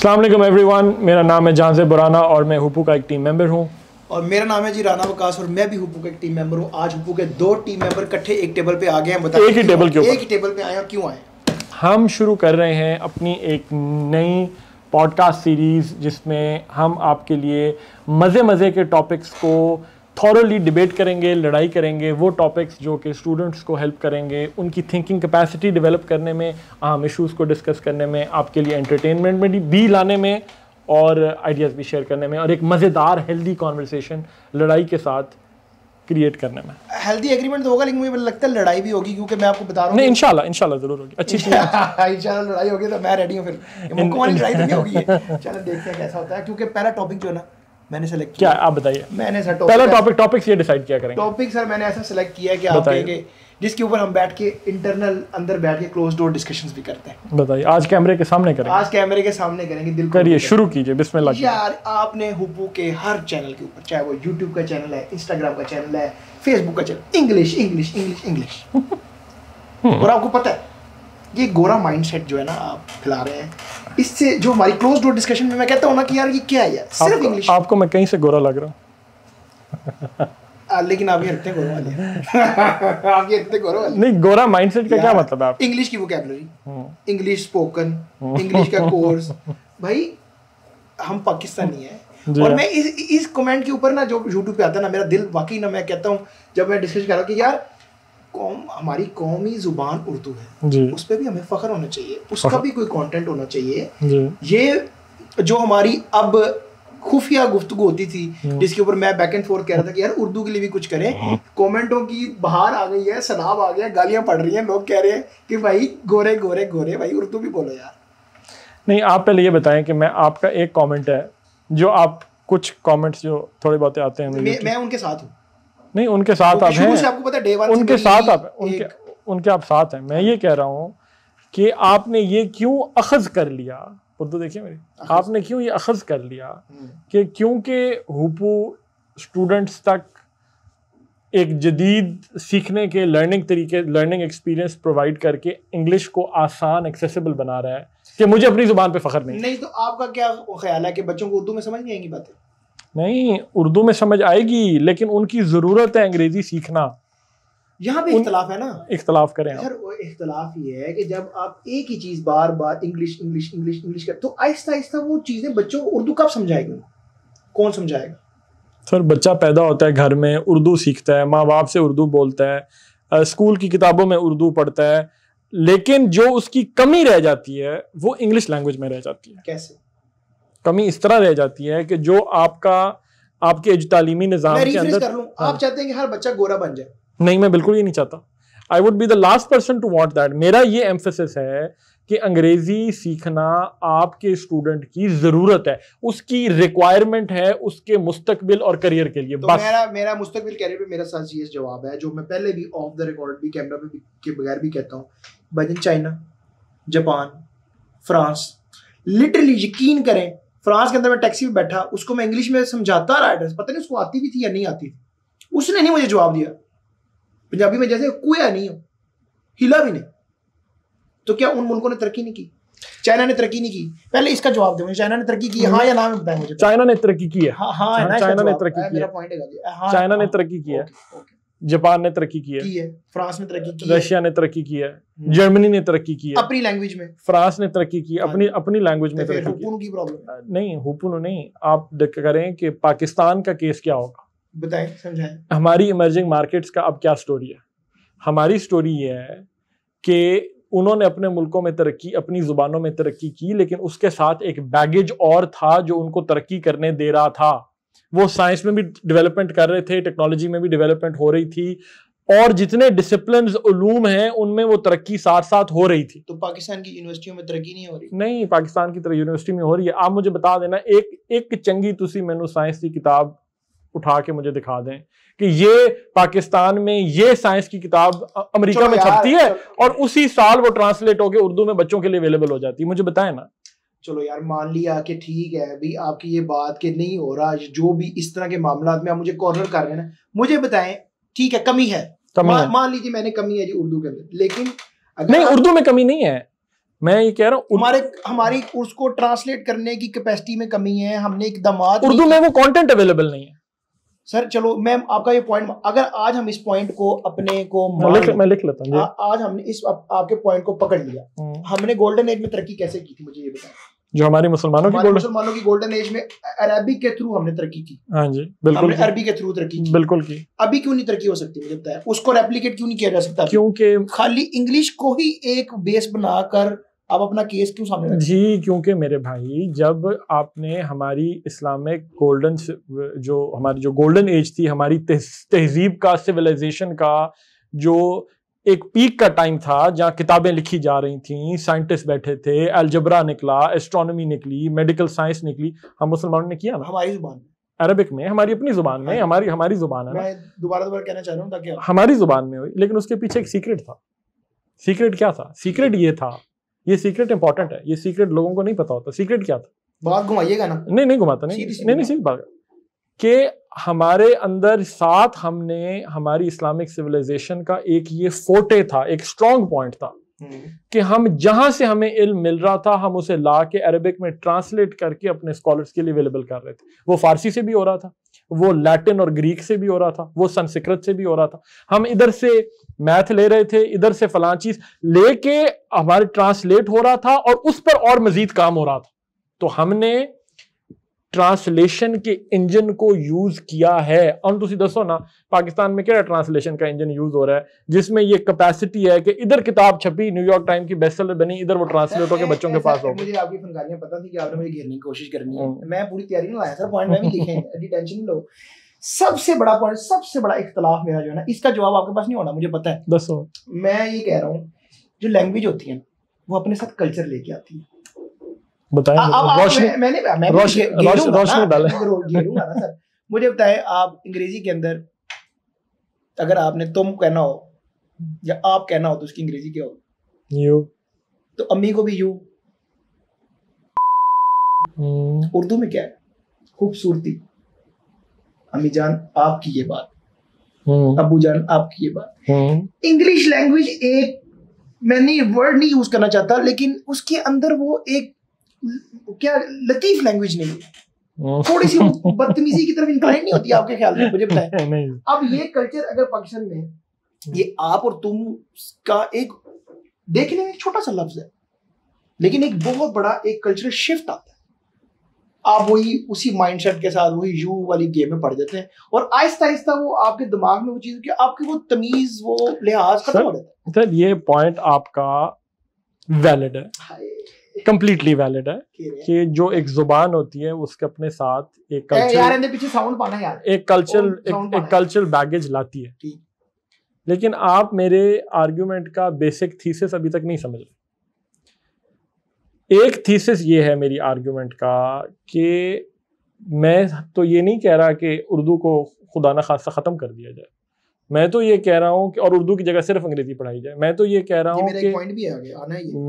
अस्सलाम वालेकुम एवरीवन, मेरा नाम है जान से बुराना और मैं हुपू का एक टीम मेंबर हूँ। और मेरा नाम है जी राना वकास और मैं भी हुपू का एक टीम मेंबर हूँ। आज हुपू के दो टीम मेंबर इकट्ठे एक टेबल पे आ गए हैं। बताइए एक ही टेबल के ऊपर, एक ही टेबल पे आए हैं, क्यों आए? हम शुरू कर रहे हैं अपनी एक नई पॉडकास्ट सीरीज़ जिसमें हम आपके लिए मज़े के टॉपिक्स को थॉरोली डिबेट करेंगे, लड़ाई करेंगे। वो टॉपिक्स जो कि स्टूडेंट्स को हेल्प करेंगे उनकी थिंकिंग कैपेसिटी डेवलप करने में, अहम इश्यूज़ को डिस्कस करने में, आपके लिए एंटरटेनमेंट में भी लाने में और आइडियाज़ भी शेयर करने में, और एक मज़ेदार हेल्दी कॉन्वर्सेशन लड़ाई के साथ क्रिएट करने में। हेल्दी एग्रीमेंट तो होगा, लेकिन मुझे लगता है लड़ाई भी होगी, क्योंकि मैं आपको बता रहा हूँ। नहीं, इंशाल्लाह ज़रूर होगी, अच्छी चीज़। इंशाल्लाह लड़ाई होगी तो मैं रेडी हूँ। फिर मुक्कों वाली लड़ाई तो नहीं होगी। चलो देखते हैं कैसा होता है, क्योंकि पहला टॉपिक जो है ना मैंने सेलेक्ट किया। क्या आप बताइए? मैंने सर पहला टॉपिक ये डिसाइड किया करेंगे। टॉपिक सर मैंने ऐसा सेलेक्ट किया है कि आप कहेंगे जिसके ऊपर हम बैठ के इंटरनल अंदर बैठ के क्लोज डोर डिस्कशंस भी करते हैं। बताइए, आज कैमरे के सामने करेंगे? आज कैमरे के सामने करेंगे। दिल करिए, शुरू कीजिए, बिस्मिल्लाह। यार आपने हुपू के हर चैनल के ऊपर, चाहे वो यूट्यूब का चैनल है, इंस्टाग्राम का चैनल है, फेसबुक का channel, English English English English और आपको पता है ये गोरा माइंडसेट जो है ना आप फैला रहे हैं, इससे जो हमारी क्लोज डोर डिस्कशन में मैं कहता हूँ ना कि यार ये क्या है यार, सिर्फ इंग्लिश। आपको मैं कहीं से गोरा लग रहा हूँ? लेकिन आप ये रखते गोरा वाले। आप ये रखते गोरा वाले। नहीं, गोरा माइंडसेट का क्या मतलब है? आप इंग्लिश की वोकैबुलरी, इंग्लिश स्पोकन, इंग्लिश का कोर्स। भाई हम पाकिस्तानी हैं और मैं इस कमेंट के ऊपर ना जो यूट्यूब पे आता है ना, मेरा दिल वाकई ना, मैं कहता हूँ जब मैं डिस्कस कर रहा हूँ कि यार हमारी कौमी जुबान उर्दू है, उस पर भी हमें फख्र होना चाहिए, उसका भी कोई कंटेंट होना चाहिए। ये जो हमारी अब खुफिया गुफ्तगू होती थी जिसके ऊपर मैं बैक एंड फोर्थ कह रहा था कि यार उर्दू के लिए भी कुछ करें, कमेंटों की बहार आ गई है, सैलाब आ गया, गालियां पड़ रही हैं, लोग कह रहे हैं कि भाई गोरे गोरे गोरे, भाई उर्दू भी बोलो यार। नहीं, आप पहले ये बताएं कि मैं आपका एक कमेंट है जो आप कुछ कमेंट्स जो थोड़े बहुत आते हैं मैं उनके साथ हूँ। नहीं, उनके साथ आप हैं, आपको पता है डे वन उनके साथ आप उनके आप साथ हैं। मैं ये कह रहा हूँ कि आपने ये क्यों अखज़ कर लिया, उर्दू देखिए मेरी, आपने क्यों ये अखज़ कर लिया कि क्योंकि हुपू स्टूडेंट्स तक एक जदीद सीखने के लर्निंग एक्सपीरियंस प्रोवाइड करके इंग्लिश को आसान एक्सेसिबल बना रहा है कि मुझे अपनी ज़ुबान पे फ़ख्र नहीं। तो आपका क्या ख्याल है कि बच्चों को उर्दू में समझ नहीं आएंगी बातें? नहीं, उर्दू में समझ आएगी, लेकिन उनकी ज़रूरत है अंग्रेज़ी सीखना। यहाँ पे इख्तलाफ है ना, इख्तलाफ करें सर। इख्तलाफ ये है कि जब आप एक ही चीज बार बार इंग्लिश इंग्लिश इंग्लिश इंग्लिश कर, तो आहिस्ता आहिस्ता वो चीजें बच्चों को उर्दू कब समझाएगी? कौन समझाएगा? सर, बच्चा पैदा होता है घर में, उर्दू सीखता है, माँ बाप से उर्दू बोलता है, स्कूल की किताबों में उर्दू पढ़ता है, लेकिन जो उसकी कमी रह जाती है वो इंग्लिश लैंग्वेज में रह जाती है। कैसे कमी? इस तरह रह जाती है कि जो आपके तालीमी निज़ाम के अंदर कर लूं, आप चाहते हैं कि हर बच्चा गोरा बन जाए? नहीं, मैं बिल्कुल ये नहीं चाहता। I would be the last person to want that. मेरा ये एम्फेसिस है कि अंग्रेजी सीखना आपके स्टूडेंट की जरूरत है, उसकी रिक्वायरमेंट है उसके मुस्तकबिल और करियर के लिए। तो बस मेरा मुस्तकबिल करियर पे मेरा सच ये जवाब है, जो मैं पहले भी ऑफ द रिकॉर्ड भी कैमरा पे के बगैर भी कहता हूँ। भाई चाइना, जापान, फ्रांस, लिटरली यकीन करें, फ्रांस के अंदर मैं टैक्सी में बैठा, उसको मैं इंग्लिश में समझाता रहा एड्रेस, पता नहीं उसको आती भी थी या नहीं आती थी, उसने नहीं मुझे जवाब दिया पंजाबी में, जैसे कोया नहीं हो, हिला भी नहीं। तो क्या उन मुल्कों ने तरक्की नहीं की? चाइना ने तरक्की नहीं की? पहले इसका जवाब दो मुझे, चाइना ने तरक्की की? हाँ या ना में बताएं मुझे। चाइना ने तरक्की की है। हाँ, चाइना ने तरक्की की है। चाइना ने तरक्की की है, जापान ने तरक्की की है, फ्रांस ने तरक्की की है, रशिया ने तरक्की की है, जर्मनी ने तरक्की की है अपनी लैंग्वेज में, फ्रांस ने तरक्की की अपनी लैंग्वेज में तरक्की की। प्रॉब्लम नहीं, हुपू नहीं, आप करें कि पाकिस्तान का केस क्या होगा, बताएं, समझाएं। हमारी इमर्जिंग मार्केट्स का अब क्या स्टोरी है? हमारी स्टोरी ये है कि उन्होंने अपने मुल्कों में तरक्की, अपनी ज़ुबानों में तरक्की की, लेकिन उसके साथ एक बैगेज और था जो उनको तरक्की करने दे रहा था। वो साइंस में भी डेवलपमेंट कर रहे थे, टेक्नोलॉजी में भी डेवलपमेंट हो रही थी, और जितने डिसिप्लिन्स उलूम हैं उनमें वो तरक्की साथ साथ हो रही थी। तो पाकिस्तान की यूनिवर्सिटियों में तरक्की नहीं हो रही? नहीं, पाकिस्तान की यूनिवर्सिटी में हो रही है। आप मुझे बता देना एक चंगी तुसी मैनू साइंस की किताब उठा के मुझे दिखा दें कि ये पाकिस्तान में ये साइंस की किताब अमेरिका में छपती है और उसी साल वो ट्रांसलेट होकर उर्दू में बच्चों के लिए अवेलेबल हो जाती है। मुझे बताएं ना। चलो यार, मान लिया कि ठीक है भाई, आपकी ये बात कि नहीं हो रहा, जो भी इस तरह के मामला में आप मुझे कॉर्नर कर रहे हैं ना, मुझे बताएं, ठीक है कमी है, मान लीजिए मैंने कमी है जी उर्दू के अंदर, लेकिन नहीं, उर्दू में कमी नहीं है, मैं ये कह रहा हूँ हमारी उसको ट्रांसलेट करने की कैपेसिटी में कमी है। हमने इकदामात उर्दू में वो कंटेंट अवेलेबल नहीं है सर। चलो मैं आपका ये पॉइंट, अगर आज हम इस पॉइंट को अपने को मैं लिख लेता हूँ। आज हमने इस आपके पॉइंट को पकड़ लिया, हमने गोल्डन एज में तरक्की कैसे की थी, मुझे ये बताएं। जो हमारी मुसलमानों की गोल्डन एज में अरबिक के थ्रू हमने तरक्की की। हाँ जी बिल्कुल, हमने अरबी के थ्रू तरक्की की, बिल्कुल की। अभी क्यों नहीं तरक्की हो सकती मुझे बताएं? उसको रेप्लिकेट क्यों नहीं किया जा सकता? क्योंकि खाली इंग्लिश को ही एक बेस बनाकर आप अपना केस क्यों सामने रखते जी? क्योंकि मेरे भाई, जब आपने हमारी इस्लामिक गोल्डन हमारी जो गोल्डन एज थी, हमारी तहजीब का, सिविलाइजेशन का जो एक पीक का टाइम था, जहाँ किताबें लिखी जा रही थी, साइंटिस्ट बैठे थे, अलजबरा निकला, एस्ट्रोनॉमी निकली, मेडिकल साइंस निकली, हम मुसलमानों ने किया ना हमारी जुबान में, अरबिक में, हमारी अपनी जुबान में, हमारी जुबान है। मैं दोबारा कहना चाह रहा हूँ ताकि हमारी जुबान में हुई, लेकिन उसके पीछे एक सीक्रेट था। सीक्रेट क्या था? सीक्रेट ये था, ये सीक्रेट इंपॉर्टेंट है, ये सीक्रेट लोगों को नहीं पता होता। सीक्रेट क्या था? बात घुमाइएगा ना। नहीं घुमाता, नहीं सीधी बात कि हमारे अंदर साथ हमने हमारी इस्लामिक सिविलाइजेशन का एक ये फोटे था, एक स्ट्रॉन्ग पॉइंट था कि हम जहां से हमें इल्म मिल रहा था, हम उसे ला के अरबिक में ट्रांसलेट करके अपने स्कॉलर्स के लिए अवेलेबल कर रहे थे। वो फारसी से भी हो रहा था, वो लैटिन और ग्रीक से भी हो रहा था, वो संस्कृत से भी हो रहा था। हम इधर से मैथ ले रहे थे, इधर से फलां चीज लेके हमारे ट्रांसलेट हो रहा था, और उस पर और मजीद काम हो रहा था। तो हमने ट्रांसलेशन के इंजन को यूज किया है। और तुसी दसो ना, पाकिस्तान में क्या ट्रांसलेशन का इंजन यूज हो रहा है जिसमें ये कैपेसिटी है कि इधर किताब छपी, न्यूयॉर्क टाइम की बेस्टसेलर बनी, इधर वो ट्रांसलेट होकर बच्चों के पास हो। मुझे आपकी फनकारियां पता थी कि आपने मुझे घेरने की कोशिश करनी है। मैं पूरी तैयारी नहीं लाया सर, पॉइंट में भी लिखे हैं, टेंशन नहीं लो। सबसे बड़ा पॉइंट, सबसे बड़ा इख्तलाफ मेरा जो है ना, इसका जवाब आपके पास नहीं होना, मुझे पता है। दसो। मैं ये कह रहा हूँ, जो लैंग्वेज होती है वो अपने साथ कल्चर लेके आती है। बताएं। रोशनी डालें। सर मुझे बताएं, आप अंग्रेजी के अंदर अगर आपने तुम कहना हो या आप कहना हो तो उसकी अंग्रेजी क्या हो? यू। तो अम्मी को भी यू। उर्दू में क्या है? खूबसूरती। अम्मी जान आपकी ये बात, अबू जान आपकी ये बात। इंग्लिश लैंग्वेज एक, मैंने ये वर्ड नहीं यूज करना चाहता, लेकिन उसके अंदर वो एक क्या लतीफ लैंग्वेज नहीं है, थोड़ी सी बदतमीजी की तरफ इंक्लाइन नहीं होती आपके ख्याल में? मुझे बताएं। अब ये कल्चर अगर पाकिस्तान में, ये आप और तुम का एक देखने में छोटा सा लफ्ज है, लेकिन एक बहुत बड़ा एक कल्चरल शिफ्ट आता है। आप वही उसी माइंडसेट के साथ वही यू वाली गेम में पड़ जाते हैं, और आहिस्ता आहिस्ता वो आपके दिमाग में वो चीज, आपकी वो तमीज, वो लिहाज खत्म हो जाता है। सर ये पॉइंट आपका वैलिड है, कंप्लीटली वैलिड है कि जो एक जुबान होती है उसके अपने साथ एक कल्चर, यार इनके पीछे साउंड पाना यार, एक कल्चरल बैगेज लाती है। लेकिन आप मेरे आर्गुमेंट का बेसिक थीसिस अभी तक नहीं समझ रहे। एक थीसिस ये है मेरी आर्गुमेंट का कि मैं तो ये नहीं कह रहा कि उर्दू को खुदा न खासा ख़त्म कर दिया जाए, मैं तो ये कह रहा हूँ कि और उर्दू की जगह सिर्फ अंग्रेजी पढ़ाई जाए। मैं तो ये कह रहा हूँ कि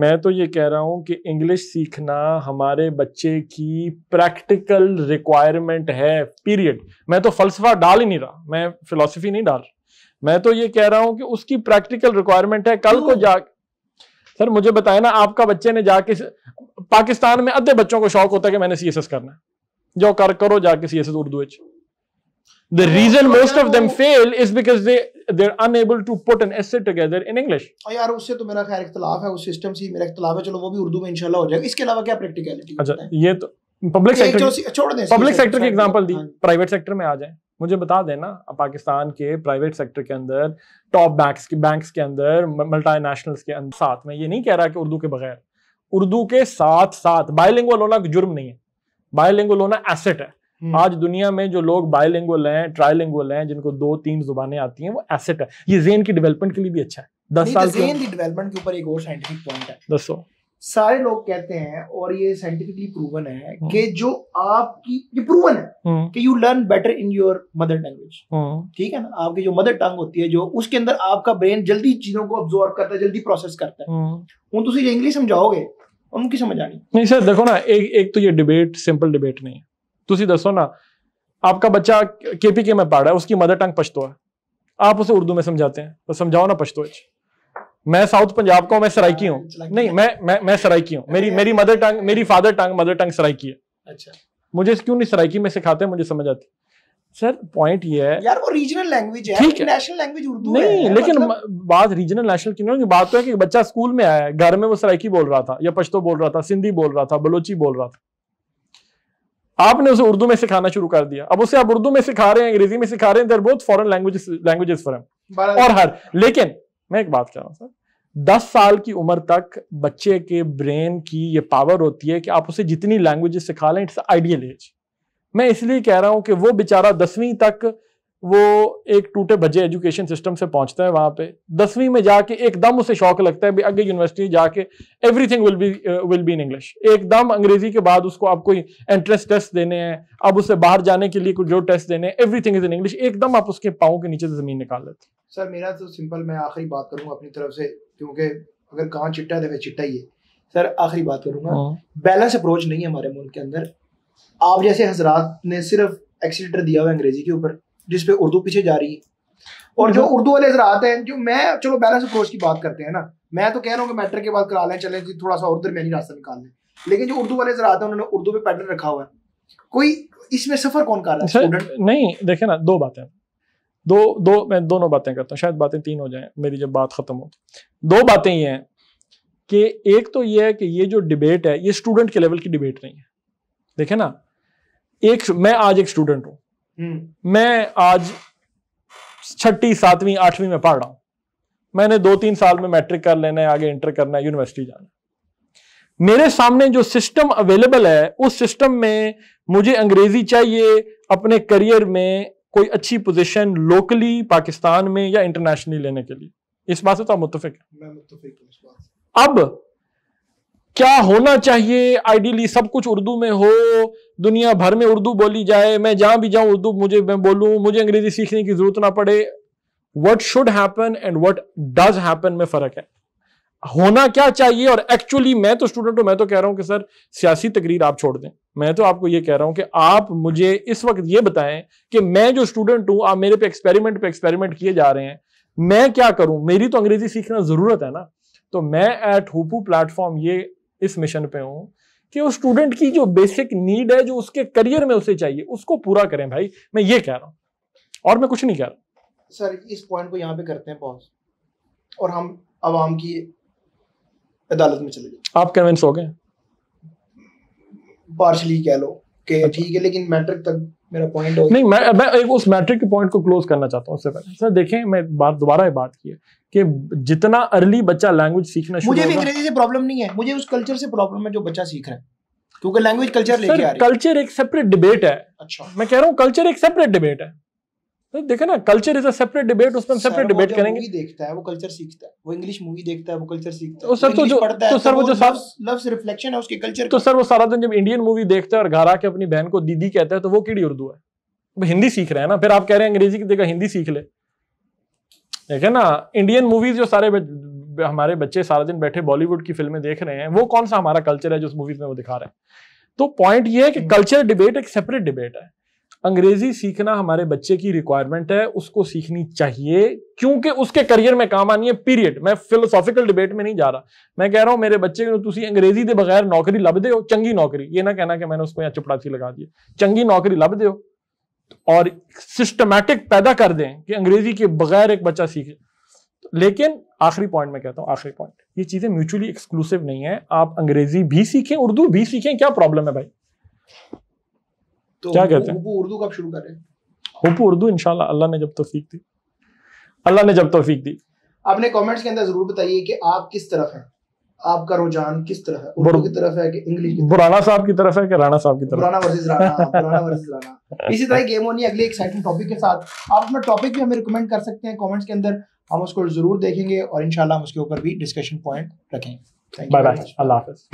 मैं तो ये कह रहा हूँ कि इंग्लिश सीखना हमारे बच्चे की प्रैक्टिकल रिक्वायरमेंट है, पीरियड। मैं तो फलसफा डाल ही नहीं रहा, मैं फिलॉसफी नहीं डाल रहा, मैं तो ये कह रहा हूँ कि उसकी प्रैक्टिकल रिक्वायरमेंट है। कल को जा सर मुझे बताए ना, आपका बच्चे ने जाके, पाकिस्तान में अद्धे बच्चों को शौक होता है कि मैंने सीएसएस करना है, जो करो जाके CSS Urdu. The reason most of them fail is because they're unable to put an essay together in English. यार उससे तो मेरा खैर इख्तलाफ है, उस सिस्टम से मेरा इख्तलाफ है, चलो वो भी उर्दू में इंशाल्लाह हो जाएगा। इसके अलावा क्या प्रैक्टिकलिटी? अच्छा ये तो पब्लिक सेक्टर, छोड़ दें, पब्लिक सेक्टर की एग्जांपल दी, प्राइवेट सेक्टर में आ जाए। मुझे बता देना, पाकिस्तान के प्राइवेट सेक्टर के अंदर, टॉप बैंक्स के अंदर, मल्टीनेशनल्स के अंदर, साथ में ये नहीं कह रहा कि उर्दू के बगैर, उर्दू के साथ साथ बायलिंगुअल होना जुर्म नहीं है, बायलिंगुअल होना एसेट है। आज दुनिया में जो लोग बायलिंगुअल हैं, ट्राइलिंगुअल हैं, जिनको 2-3 जुबानें आती हैं, वो एसेट है। ये ज़हन की डेवलपमेंट के लिए भी अच्छा है। 10 साल ज़हन की डेवलपमेंट के ऊपर एक और साइंटिफिक पॉइंट है। दसो। सारे लोग कहते हैं, और ये साइंटिफिकली प्रूवन है कि जो आपकी, ये प्रूवन है कि you learn better in your mother language. ठीक है ना, आपकी जो मदर टंग होती है, जो उसके अंदर आपका ब्रेन जल्दी चीजों को अब्सॉर्ब करता है, जल्दी प्रोसेस करता है। उन तुम इंग्लिश समझाओगे, उनकी समझ आनी नहीं। सर देखो ना, एक तो ये डिबेट सिंपल डिबेट नहीं है। तुसी दसो ना, आपका बच्चा केपीके में पढ़ रहा है, उसकी मदर टंग पश्तो है, आप उसे उर्दू में समझाते हैं, तो समझाओ ना पश्तो। मैं साउथ पंजाब का हूँ, मैं सराइकी हूँ। नहीं, मैं सराइकी हूँ, मेरी मदर टंग, मेरी फादर टंग सराइकी है। अच्छा, मुझे क्यों नहीं सराइकी में सिखाते हैं, मुझे समझ आती। सर पॉइंट ये है यार वो रीजनल लैंग्वेज है, ठीक है, नेशनल लैंग्वेज उर्दू नहीं है, लेकिन मतलब... बात रीजनल नेशनल की नहीं, बात तो है कि बच्चा स्कूल में आया है, घर में वो सराइकी बोल रहा था या पश्तो बोल रहा था, सिंधी बोल रहा था, बलोची बोल रहा था, आपने उसे उर्दू में सिखाना शुरू कर दिया। अब उसे आप उर्दू में सिखा रहे हैं, अंग्रेजी में सिखा रहे हैं, there both foreign languages for him. और हर लेकिन मैं एक बात कह रहा हूं सर, 10 साल की उम्र तक बच्चे के ब्रेन की ये पावर होती है कि आप उसे जितनी लैंग्वेजेस सिखा लें, इट्स आइडियल एज। मैं इसलिए कह रहा हूं कि वो बेचारा 10वीं तक वो एक टूटे भजे एजुकेशन सिस्टम से पहुंचता है, वहां पे 10वीं में जाके एकदम उसे शौक लगता है, आगे यूनिवर्सिटी जाके everything will be in English. एकदम अंग्रेजी के बाद उसको आप कोई एंट्रेंस टेस्ट देने हैं, अब उसे बाहर जाने के लिए कुछ जो टेस्ट देने हैं, एवरीथिंग इज इन इंग्लिश। एकदम आप उसके पाँव के नीचे से जमीन निकाल लेते। सर मेरा तो सिंपल, मैं आखिरी बात करूंगा अपनी तरफ से, क्योंकि अगर कहाँ चिट्टा है तो चिट्टा ही है। सर आखिरी बात करूंगा, बैलेंस अप्रोच नहीं है हमारे मुल्क के अंदर। आप जैसे हजरात ने सिर्फ एक्सीलेटर दिया हुआ है अंग्रेजी के ऊपर, जिसपे उर्दू पीछे जा रही है, और जो उर्दू वाले हजरात हैं, जो मैं चलो बैलेंस अप्रोच की बात करते हैं ना, मैं तो कह रहा हूँ कि मैट्रिक के बाद करा लें, चले जी थोड़ा सा और दरमियानी रास्ता निकाल लें, लेकिन जो उर्दू वाले हजरात हैं उन्होंने उर्दू पे पैटर्न रखा हुआ है, कोई इसमें सफर कौन कर रहा है स्टूडेंट? नहीं देखे ना, दो बातें, मैं दोनों बातें करता हूँ, शायद बातें तीन हो जाएं मेरी जब बात खत्म हो। दो बातें ये हैं कि एक तो ये है कि ये जो डिबेट है ये स्टूडेंट के लेवल की डिबेट नहीं है। देखे ना, मैं आज एक स्टूडेंट हूं, मैं आज 6वीं 7वीं 8वीं में पढ़ रहा हूं, मैंने 2-3 साल में मैट्रिक कर लेना है, आगे इंटर करना है, यूनिवर्सिटी जाना है। मेरे सामने जो सिस्टम अवेलेबल है उस सिस्टम में मुझे अंग्रेजी चाहिए अपने करियर में कोई अच्छी पोजीशन लोकली पाकिस्तान में या इंटरनेशनली लेने के लिए। इस बात से तो आप मुत्तफिक हैं? मैं मुत्तफिक हूं इस बात से। अब क्या होना चाहिए? आइडियली सब कुछ उर्दू में हो, दुनिया भर में उर्दू बोली जाए, मैं जहां भी जाऊं उर्दू मैं बोलूं, मुझे अंग्रेजी सीखने की जरूरत ना पड़े। What should happen and what does happen में फर्क है। होना क्या चाहिए और एक्चुअली, मैं तो स्टूडेंट हूं, मैं तो कह रहा हूं कि सर सियासी तकरीर आप छोड़ दें। मैं तो आपको ये कह रहा हूं कि आप मुझे इस वक्त ये बताएं कि मैं जो स्टूडेंट हूं, आप मेरे पे एक्सपेरिमेंट किए जा रहे हैं, मैं क्या करूं? मेरी तो अंग्रेजी सीखना जरूरत है ना। तो मैं एट हुपू प्लेटफॉर्म ये इस मिशन पे हूं कि उस स्टूडेंट की जो बेसिक नीड है, जो उसके करियर में उसे चाहिए, उसको पूरा करें भाई। मैं ये कह रहा हूं और मैं कुछ नहीं कह रहा। सर इस पॉइंट को यहाँ पे करते हैं पॉज, और हम आवाम की अदालत में चले जाए। आप कन्विंस हो गए? पार्शली कह लो कि ठीक है, लेकिन मैट्रिक तक मेरा पॉइंट हो नहीं। मैं एक उस मैट्रिक के पॉइंट को क्लोज करना चाहता हूं। उससे पहले सर देखें, मैं दोबारा बात की है कि जितना अर्ली बच्चा लैंग्वेज सीखना शुरू मुझे भी अंग्रेजी से प्रॉब्लम नहीं है, मुझे उस कल्चर से प्रॉब्लम है जो बच्चा सीख रहा है, क्योंकि लैंग्वेज कल्चर लेके आ रही है। कल्चर एक सेपरेट डिबेट है। अच्छा, मैं कह रहा हूं कल्चर एक सेपरेट डिबेट है। तो देखो ना, culture is a separate debate, उसमें हम सेपरेट डिबेट करेंगे। मूवी देखता है वो कल्चर सीखता है, वो इंग्लिश मूवी देखता है वो कल्चर सीखता है, वो सर तो जो सर वो जो लव्स रिफ्लेक्शन है उसके कल्चर। तो सर वो सारा दिन जब इंडियन मूवी देखता है और घर आके अपनी बहन को दीदी कहता है, तो वो केड़ी उर्दू है? वो हिंदी सीख रहे हैं ना। फिर आप कह रहे हैं अंग्रेजी की जगह हिंदी सीख ले। देखे ना, इंडियन मूवीज जो सारे हमारे बच्चे सारा दिन बैठे बॉलीवुड की फिल्में देख रहे हैं, वो कौन सा हमारा कल्चर है जो उस मूवीज में वो दिखा रहे हैं? तो पॉइंट ये है कि कल्चर डिबेट एक सेपरेट डिबेट है। अंग्रेजी सीखना हमारे बच्चे की रिक्वायरमेंट है, उसको सीखनी चाहिए, क्योंकि उसके करियर में काम आनी है, पीरियड। मैं फिलोसॉफिकल डिबेट में नहीं जा रहा। मैं कह रहा हूं मेरे बच्चे को तुसी अंग्रेजी दे बगैर नौकरी लब दे हो, चंगी नौकरी। ये ना कहना कि मैंने उसको यहाँ चपड़ासी लगा दी। चंगी नौकरी लब दे हो और सिस्टमैटिक पैदा कर दें कि अंग्रेजी के बगैर एक बच्चा सीखे। लेकिन आखिरी पॉइंट मैं कहता हूं, आखिरी पॉइंट, ये चीजें म्यूचुअली एक्सक्लूसिव नहीं है। आप अंग्रेजी भी सीखें, उर्दू भी सीखें, क्या प्रॉब्लम है भाई? तो क्या कहते हैं? उर्दू कब शुरू करें? हुपू उर्दू इंशाल्लाह, अल्लाह ने जब तौफीक दी, अल्लाह ने जब तौफीक दी। आपने कमेंट्स के अंदर जरूर बताइए कि आप किस तरफ हैं, आपका रुझान किस तरफ है, उर्दू की तरफ है कि इंग्लिश की तरफ? बुराना साहब की तरफ है कि राणा साहब की तरफ? बुराना वर्सेस राणा, बुराना वर्सेस राणा। इसी तरह गेम होनी है अगले एक्साइटिंग टॉपिक के साथ। आप अपना टॉपिक भी हमें रिकमेंड कर सकते हैं कमेंट्स के अंदर, हम उसको जरूर देखेंगे और इंशाल्लाह हम उसके ऊपर भी डिस्कशन पॉइंट रखेंगे। बाय बाय, अल्लाह हाफिज।